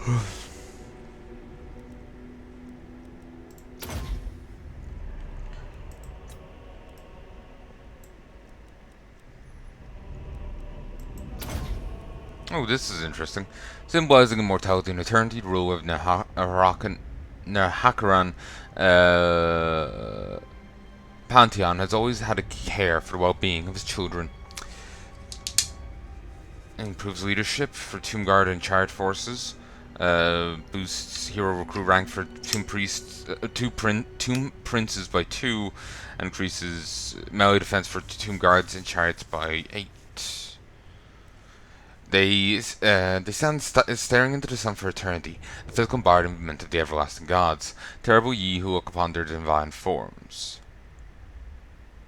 Oh, this is interesting. Symbolizing immortality and eternity, the rule of Nahakaran Pantheon has always had a care for the well-being of his children. Improves leadership for Tomb Guard and Chariot forces. Boosts hero recruit rank for Tomb Princes by 2. Increases melee defense for Tomb Guards and Chariots by 8. They stand staring into the sun for eternity, the physical embodiment of the everlasting gods, terrible ye who look upon their divine forms.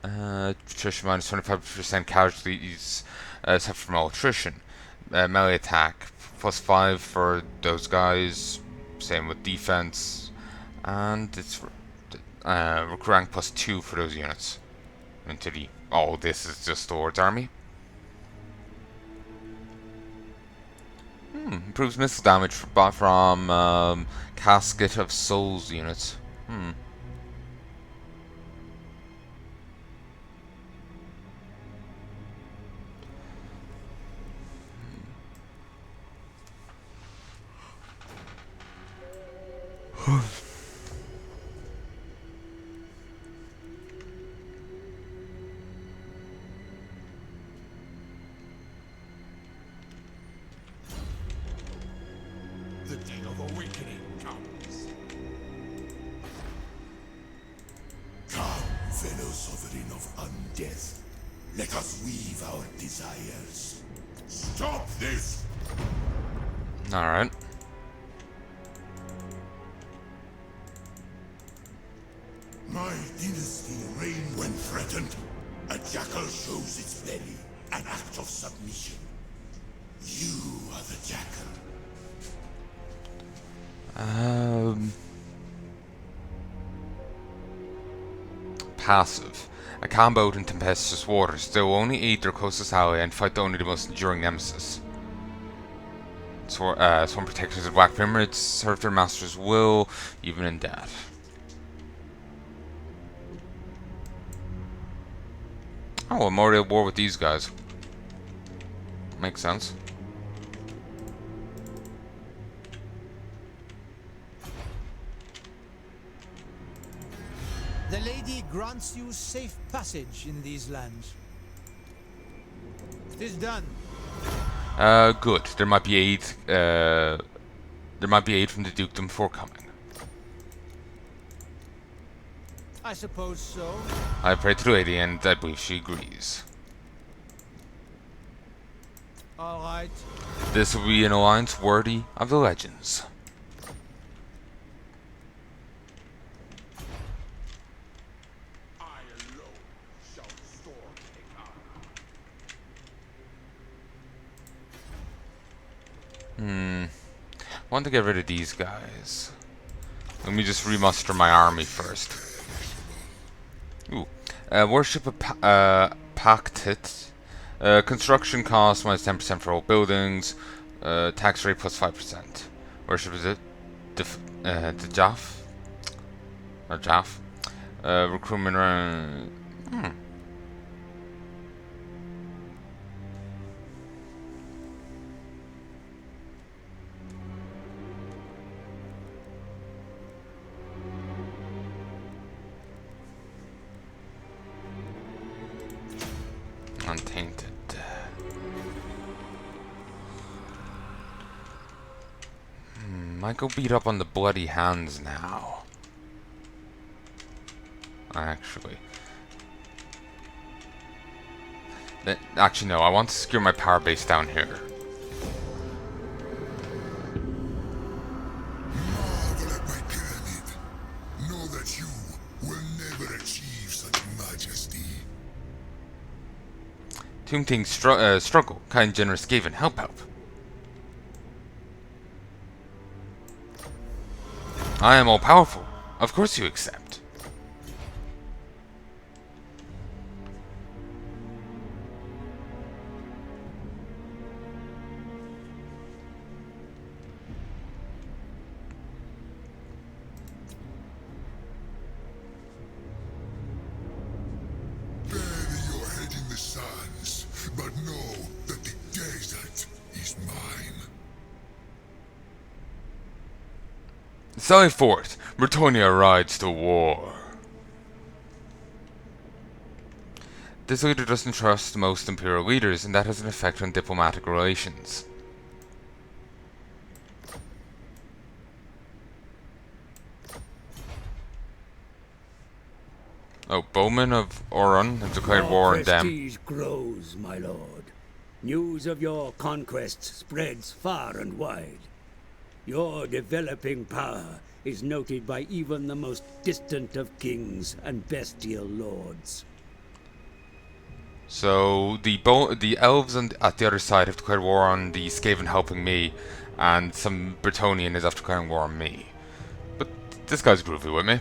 Attrition minus 25% casualties except from all attrition. Melee attack plus 5 for those guys, same with defense, and it's recruit rank plus 2 for those units. Into the this is just the Lord's army. Improves missile damage from Casket of Souls units. The day of awakening comes. Come, fellow sovereign of undeath. Let us weave our desires. Stop this! Alright. My dynasty reigns when threatened. A jackal shows its belly, an act of submission. You are the jackal. Passive. A combo in tempestuous waters. They will only aid their closest ally and fight only the most enduring nemesis. Sworn protectors of Black Pyramids serve their master's will, even in death. Oh, I'm already at war with these guys. Makes sense. The lady grants you safe passage in these lands. It is done. Good. There might be aid. There might be aid from the dukedom before coming. I suppose so. I pray to the lady, and I believe she agrees. All right. This will be an alliance worthy of the legends. I want to get rid of these guys. Let me just remuster my army first. Ooh. Worship of Pactit. Construction cost minus 10% for all buildings. Tax rate plus 5%. Worship is it? The Jaff? Or Jaff? Recruitment around. Untainted. Might go beat up on the bloody hands now. Actually. Actually, no. I want to secure my power base down here. Marvel at my pyramid. Know that you will never achieve such majesty. Tomb Things struggle. Kind, generous, gave and help. I am all powerful. Of course you accept. Sally forth, Bretonia rides to war. This leader doesn't trust most Imperial leaders, and that has an effect on diplomatic relations. Oh, Bowman of Oron have declared war on them. Prestige grows, my lord. News of your conquests spreads far and wide. Your developing power is noted by even the most distant of kings and bestial lords. So the elves at the other side have declared war on the Skaven helping me, and some Bretonian is after declaring war on me. But this guy's groovy with me.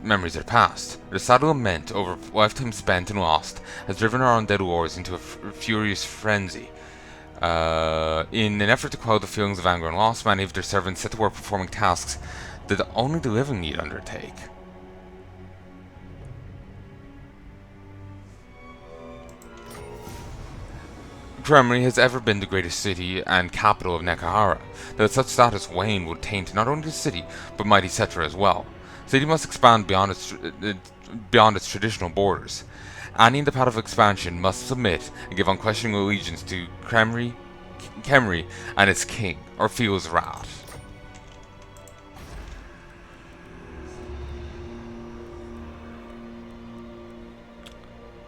Memories of the past. The sad lament over lifetime spent and lost has driven our undead wars into a furious frenzy. In an effort to quell the feelings of anger and loss, many of their servants set to work performing tasks that only the living need undertake. Kremri has ever been the greatest city and capital of Nekahara, though such status wane would taint not only the city, but mighty Settra as well. The city must expand beyond its traditional borders. Any in the path of expansion must submit and give unquestioning allegiance to Kemri and its king, or feel his wrath.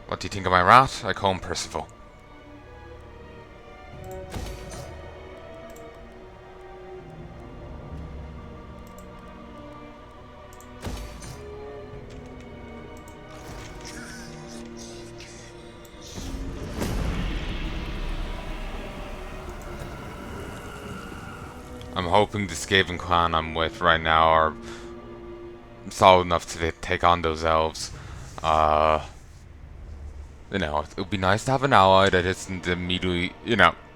What do you think of my rat? I call him Percival. I'm hoping the Skaven clan I'm with right now are solid enough to take on those elves. You know, it would be nice to have an ally that isn't immediately,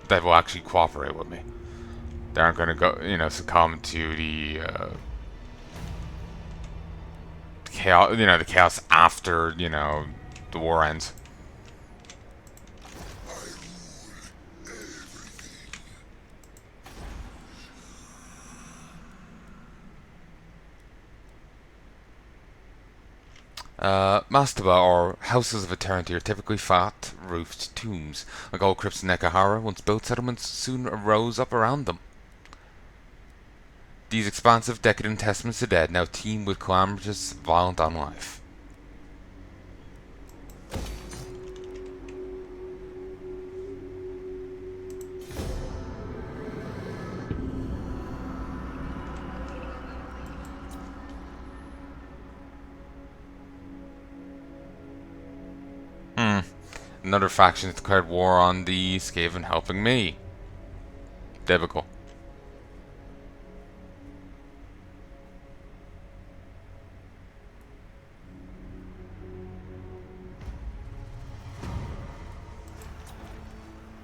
that will actually cooperate with me. They aren't going to go, succumb to the chaos, the chaos after, the war ends. Mastaba, or houses of eternity, are typically flat-roofed tombs. Like all crypts in Nekahara, once built settlements soon arose up around them. These expansive, decadent testaments to dead now teem with calamitous, violent on life. Another faction has declared war on the Skaven helping me. Typical.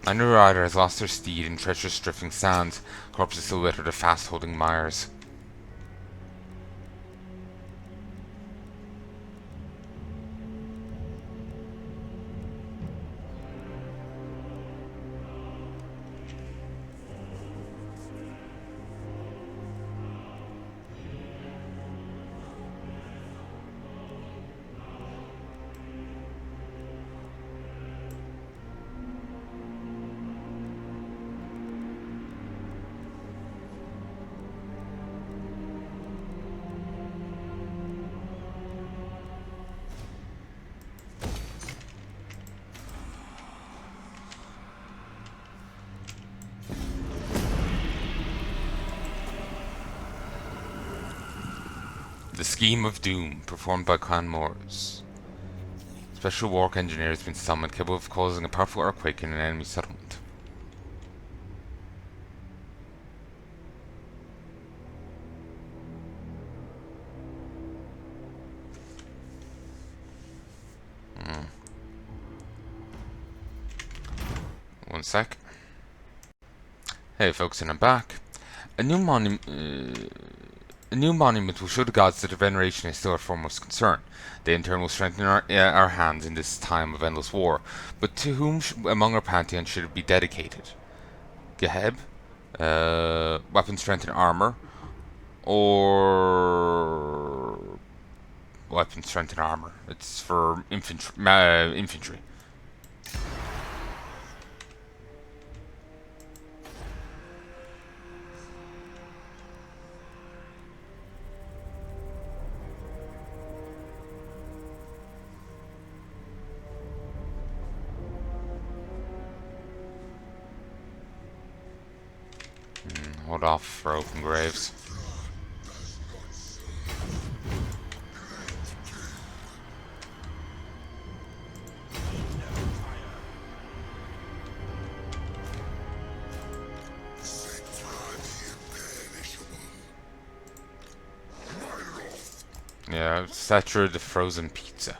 My new rider has lost her steed in treacherous drifting sands. Corpses still litter the fast-holding mires. The Scheme of Doom, performed by Clan Moors. Special work engineer has been summoned, capable of causing a powerful earthquake in an enemy settlement. One sec. Hey folks, and I'm back. A new monument... A new monument will show the gods that their veneration is still our foremost concern. They in turn will strengthen our hands in this time of endless war. But to whom among our pantheon should it be dedicated? Geheb? Weapon strength and armor? Or weapon strength and armor? It's for infantry. Hold off for open graves. Yeah, Settra the frozen pizza.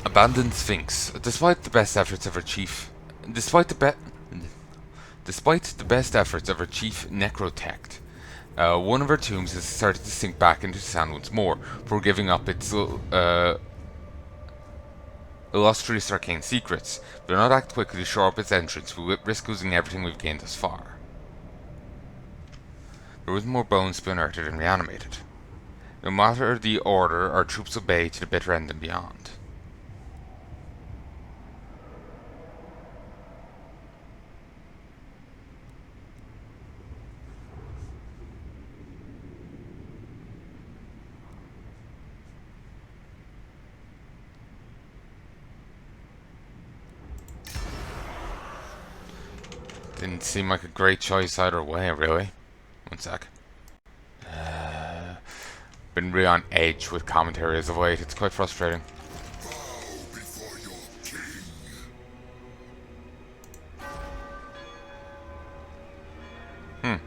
Abandoned Sphinx. Despite the best efforts of our chief Necrotect, one of our tombs has started to sink back into the sand once more, before giving up its illustrious arcane secrets. If we do not act quickly to shore up its entrance, we will risk losing everything we've gained thus far. There was more bones to be unearthed and reanimated. No matter the order, our troops obey to the bitter end and beyond. Didn't seem like a great choice either way, really. One sec. Been really on edge with commentary as of late. It's quite frustrating. Bow before your king.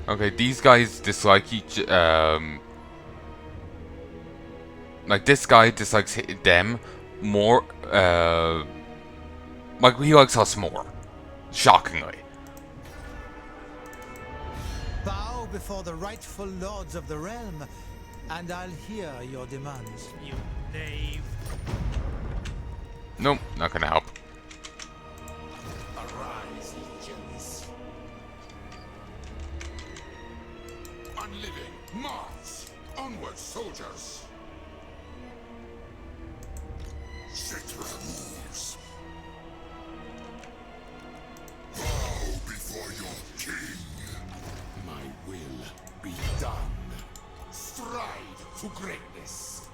Okay, these guys dislike each. Like this guy dislikes them more. Like he likes us more. Shockingly. Bow before the rightful lords of the realm, and I'll hear your demands. You knave. Nope, not gonna help. Arise, legions. Unliving, march! Onward, soldiers! Settra moves. Bow before your king. My will be done. Stride to greatness.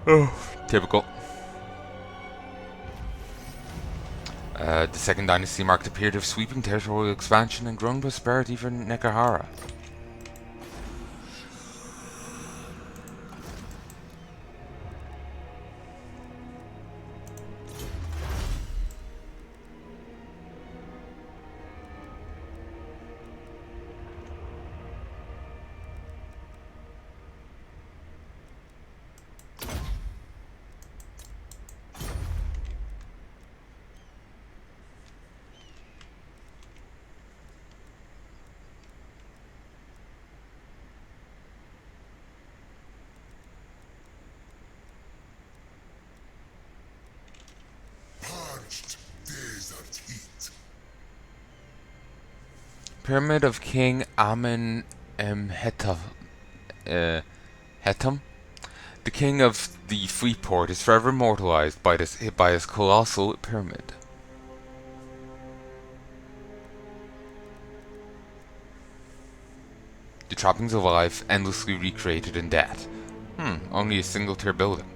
Oh, typical. The Second Dynasty marked a period of sweeping territorial expansion and growing prosperity for Nekahara. Pyramid of King Amenemhet Hetum, the king of the Freeport, is forever immortalized by his colossal pyramid. The trappings of life endlessly recreated in death. Only a single-tier building.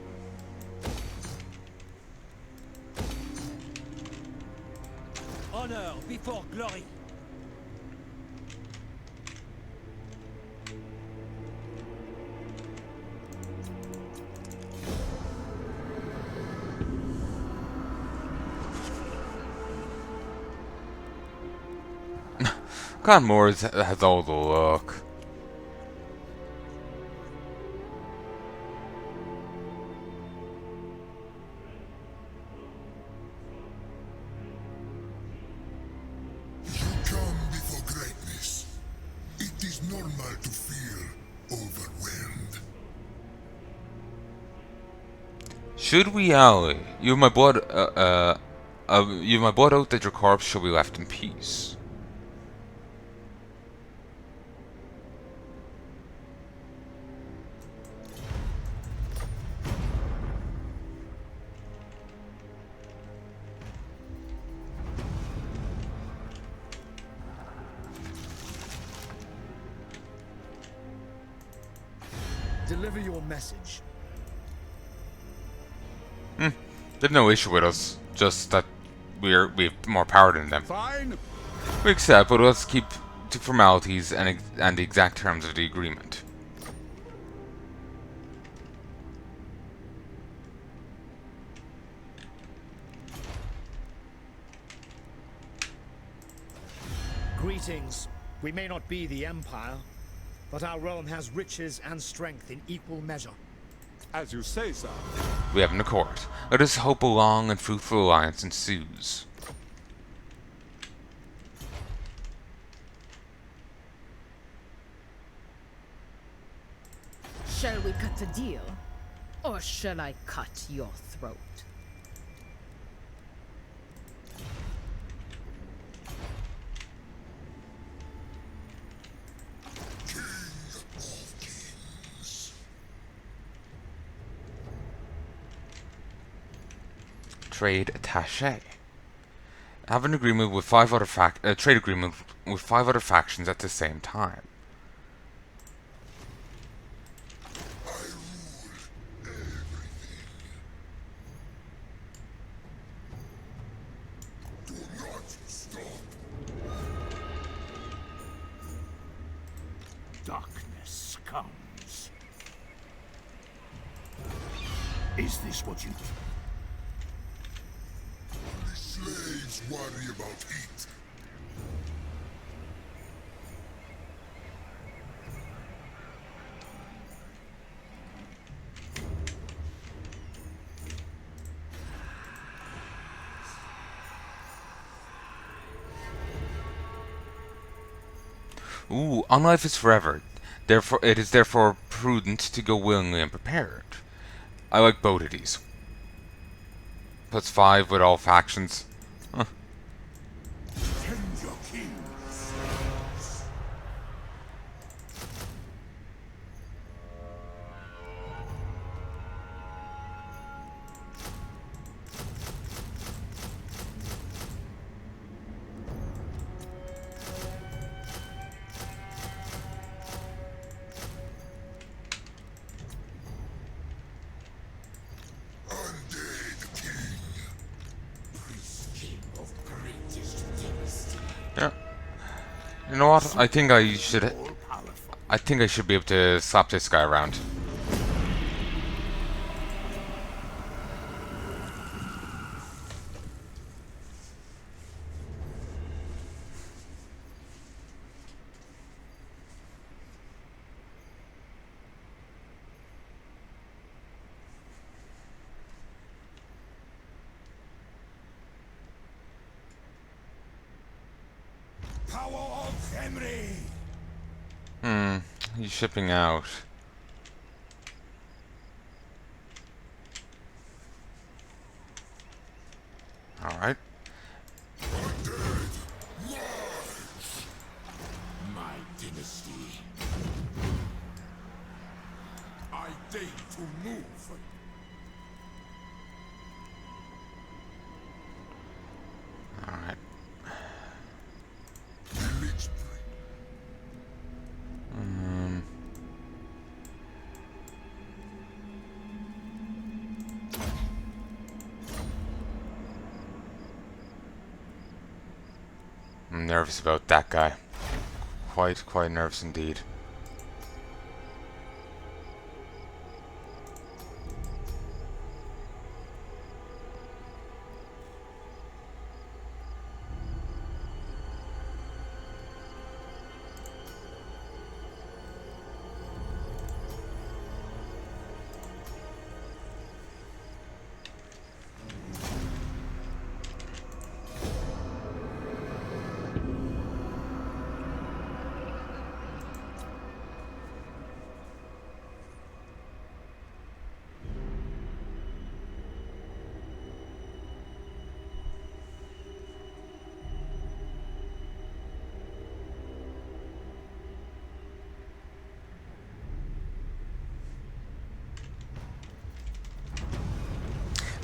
Honor before glory. Clan Moors has all the look. You come before greatness. It is normal to feel overwhelmed. Should we ally? You have my blood. You have my blood out that your corpse shall be left in peace. Deliver your message. They've no issue with us, just that we have more power than them. Fine. We accept, but let's keep to formalities and the exact terms of the agreement. Greetings. We may not be the Empire, but our realm has riches and strength in equal measure. As you say, sir. We have an accord. Let us hope a long and fruitful alliance ensues. Shall we cut the deal? Or shall I cut your throat? Trade attaché. Have an agreement with 5 other trade agreement with 5 other factions at the same time. Darkness comes. Is this what you do? Only slaves worry about heat. Ooh, on life is forever. Therefore, it is therefore prudent to go willingly and prepared. I like both of these. +5 with all factions. Huh. Tend your king. Yeah. You know what? I think I should be able to slap this guy around. Power of Henry. He's shipping out. Alright. my day to move. Alright. I'm nervous about that guy. Quite nervous indeed.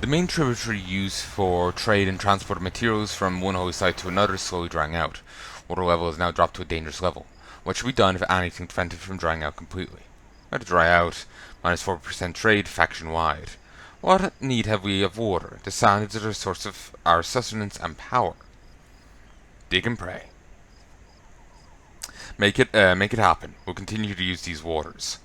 The main tributary used for trade and transport of materials from one holy site to another is slowly drying out. Water level has now dropped to a dangerous level. What should be done if anything to prevent it from drying out completely? How to dry out? Minus 4% trade, faction-wide. What need have we of water? The sand is the source of our sustenance and power. Dig and pray. Make it happen. We'll continue to use these waters.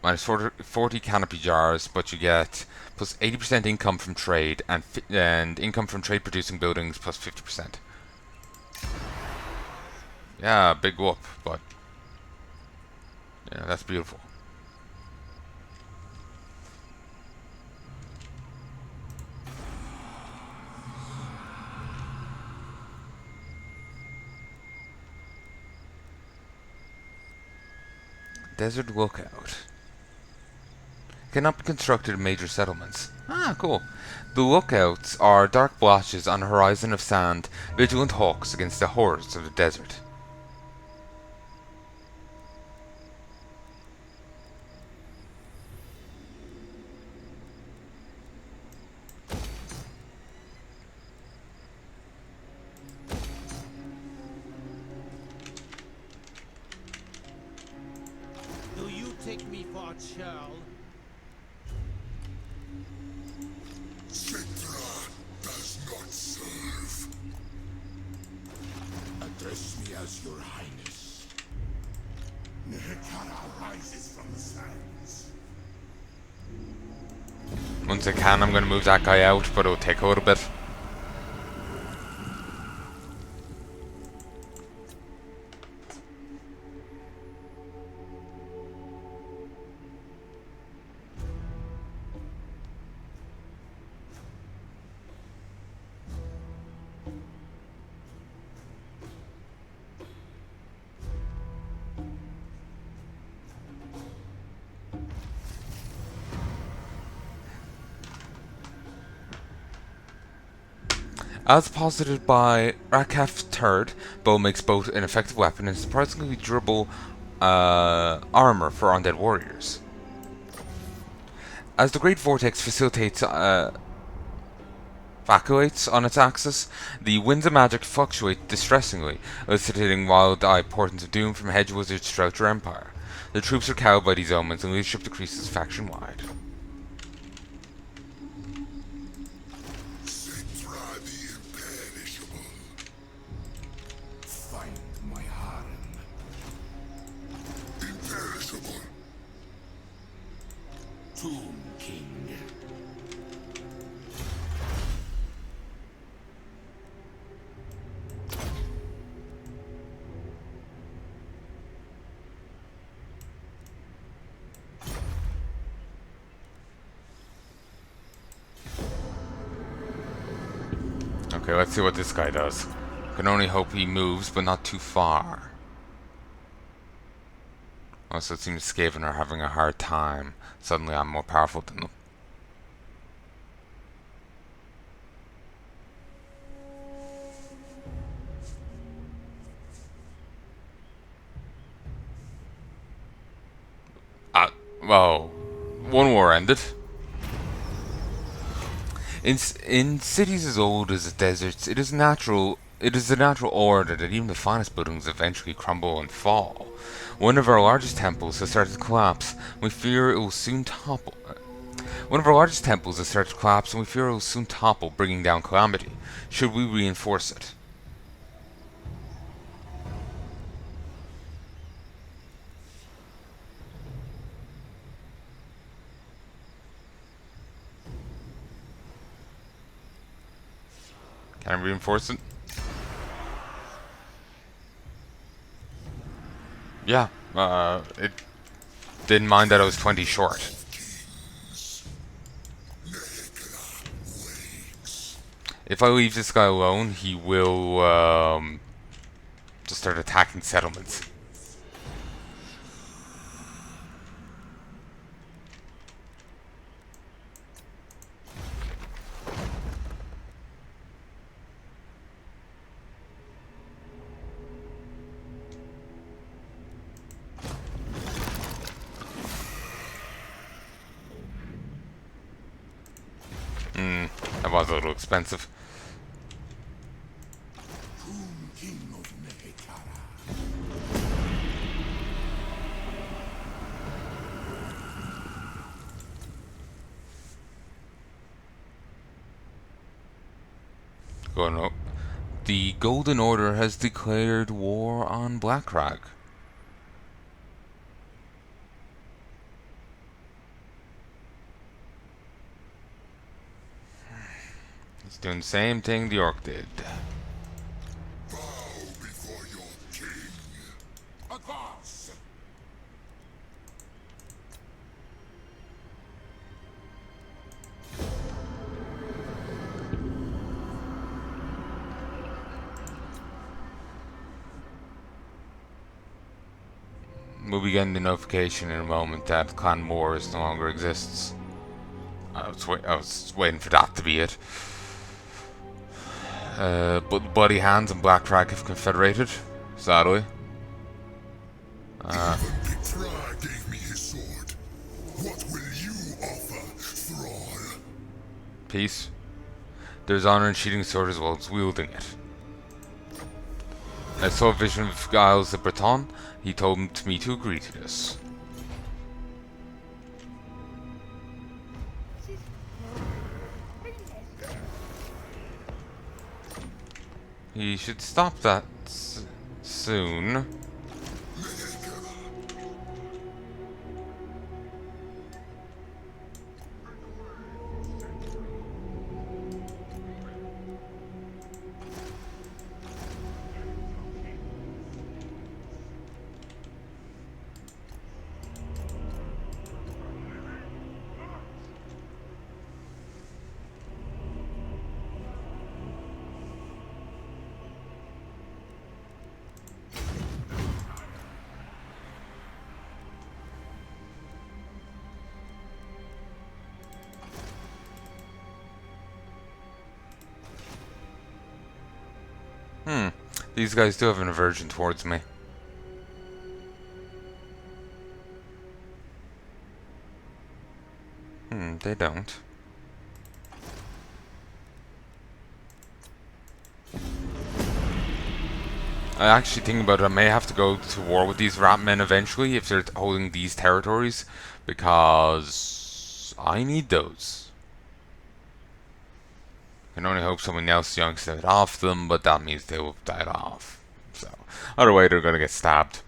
Minus 40 canopy jars, but you get plus 80% income from trade and income from trade producing buildings plus 50%. Yeah, big whoop, but yeah, that's beautiful. Desert lookout. Cannot be constructed in major settlements. Ah, cool. The lookouts are dark blotches on a horizon of sand, vigilant hawks against the horrors of the desert. Do you take me for a churl? Settra does not serve. Address me as your highness. Nehekara rises from the sands. Once I can, I'm going to move that guy out, but it'll take a little bit. As posited by Rakaf III, bow makes both an effective weapon and surprisingly durable armor for undead warriors. As the Great Vortex facilitates vacuates on its axis, the winds of magic fluctuate distressingly, eliciting wild-eyed portents of doom from hedge wizards throughout your empire. The troops are cowed by these omens, and leadership decreases faction-wide. Settra the imperishable. Find my harem. Imperishable. Tomb King. Okay, let's see what this guy does. Can only hope he moves, but not too far. Also, it seems Skaven are having a hard time. Suddenly I'm more powerful than them. well, one war ended. In cities as old as the deserts, it is natural. It is the natural order that even the finest buildings eventually crumble and fall. One of our largest temples has started to collapse. We fear it will soon topple. One of our largest temples has started to collapse, and we fear it will soon topple, bringing down calamity. Should we reinforce it? Can I reinforce it? Yeah, it didn't mind that I was 20 short. If I leave this guy alone, he will just start attacking settlements. That was a little expensive. King of Mehekara. Oh no. The Golden Order has declared war on Blackrag. He's doing the same thing the Orc did. Bow before your king. Advance! We'll be getting the notification in a moment that Clan Wars no longer exists. I was waiting for that to be it. But Bloody Hands and Blackrag have confederated, sadly. Even Petra gave me his sword. What will you offer, thrall? Peace. There's honor in sheathing a sword as well as wielding it. I saw a vision of Giles the Breton. He told me to agree to this. He should stop that soon. These guys do have an aversion towards me. They don't. I actually think about it, I may have to go to war with these rat men eventually if they're holding these territories, because I need those. I can only hope someone else yanks it off them, but that means they will die off. So, either way, they're gonna get stabbed.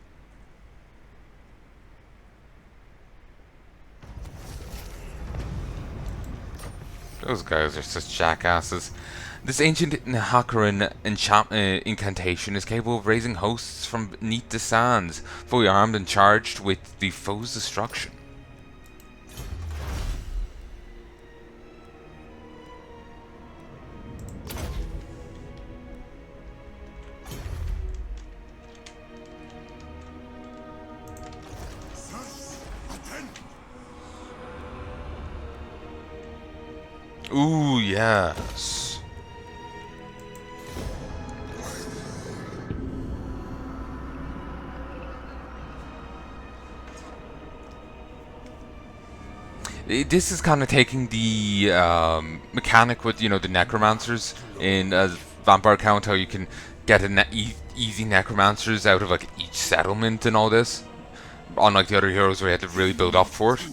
Those guys are such jackasses. This ancient Nahakaran incantation is capable of raising hosts from beneath the sands, fully armed and charged with the foe's destruction. Ooh, yes. This is kind of taking the mechanic with, you know, the necromancers in Vampire Count, how you can get easy necromancers out of like each settlement and all this, unlike the other heroes where you had to really build up for it,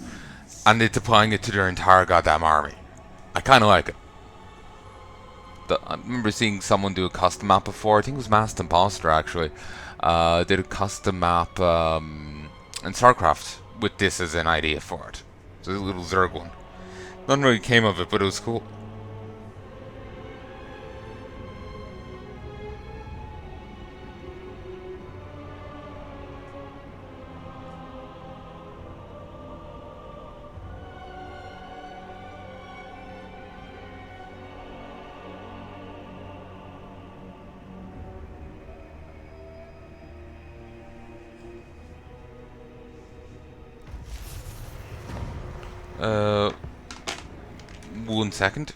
and they're applying it to their entire goddamn army. I kind of like it. I remember seeing someone do a custom map before. I think it was Masked Imposter actually. Did a custom map in StarCraft with this as an idea for it. So a little Zerg one. Nothing really came of it, but it was cool. Uh, 1 second.